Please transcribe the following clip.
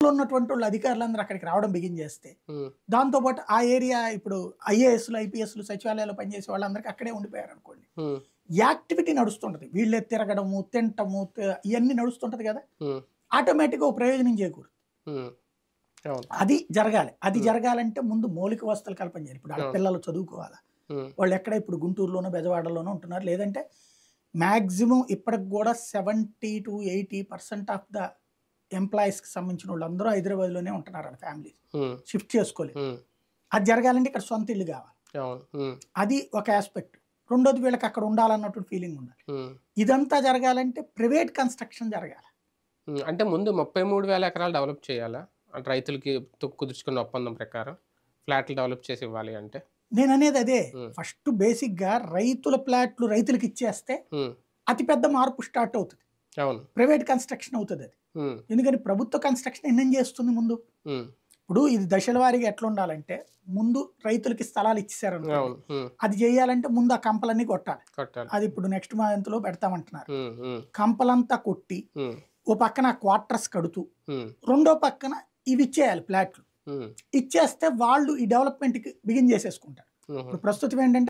ఇంట్లో ఉన్నటువంటి వాళ్ళు అధికారులందరూ అక్కడికి రావడం బిగిన్ చేస్తే దాంతోపాటు ఆ ఏరియా ఇప్పుడు ఐఏఎస్లు ఐపీఎస్లు సచివాలయాల్లో పనిచేసే వాళ్ళందరికీ అక్కడే ఉండిపోయారు అనుకోండి, యాక్టివిటీ నడుస్తుంటది, వీళ్ళే తిరగడము తింటము ఇవన్నీ నడుస్తుంటది కదా, ఆటోమేటిక్గా ఒక ప్రయోజనం చేకూరు. అది జరగాలి. అది జరగాలంటే ముందు మౌలిక వసతులు కల్పన చేయాలి. ఇప్పుడు ఆ పిల్లలు చదువుకోవాలా, వాళ్ళు ఎక్కడ ఇప్పుడు గుంటూరులోనో బెజవాడలోనో ఉంటున్నారు, లేదంటే మ్యాక్సిమం ఇప్పటికి కూడా 70 to 80% ఆఫ్ ద ఎంప్లాయీస్కి సంబంధించిన వాళ్ళందరూ హైదరాబాద్లోనే ఉంటున్నారు, వాళ్ళ ఫ్యామిలీ షిఫ్ట్ చేసుకోలేదు. అది జరగాలంటే ఇక్కడ సొంత ఇల్లు కావాలి, అది ఒక ఆస్పెక్ట్. రెండోది వీళ్ళకి అక్కడ ఉండాలన్నటువంటి ఫీలింగ్ ఉండాలి. ఇదంతా జరగాలంటే ప్రైవేట్ కన్స్ట్రక్షన్ జరగాలి. అంటే ముందు 33,000 ఎకరాలు డెవలప్ చేయాలా అంటే రైతులకి కుదుర్చుకున్న ఒప్పందం ప్రకారం ఫ్లాట్లు డెవలప్ చేసి ఇవ్వాలి అంటే? నేను అనేది అదే, ఫస్ట్ బేసిక్ గా రైతుల ప్లాట్లు రైతులకు ఇచ్చేస్తే అతిపెద్ద మార్పు స్టార్ట్ అవుతుంది, ప్రైవేట్ కన్స్ట్రక్షన్ అవుతుంది అది. ఎందుకని ప్రభుత్వ కన్స్ట్రక్షన్ ఎన్నేం చేస్తుంది ముందు. ఇప్పుడు ఇది దశల వారీగా ఎట్లా ఉండాలంటే, ముందు రైతులకి స్థలాలు ఇచ్చేసారు, అది చేయాలంటే ముందు ఆ కంపలన్నీ కొట్టాలి. అది ఇప్పుడు నెక్స్ట్ మంత్ లో పెడతామంటున్నారు. కంపలంతా కొట్టి ఓ పక్కన క్వార్టర్స్ కడుతూ రెండో పక్కన ఇవి ఇచ్చేయాలి ఫ్లాట్లు. ఇచ్చేస్తే వాళ్ళు ఈ డెవలప్మెంట్కి బిగిన్ చేసేసుకుంటారు. ఇప్పుడు ప్రస్తుతం ఏంటంటే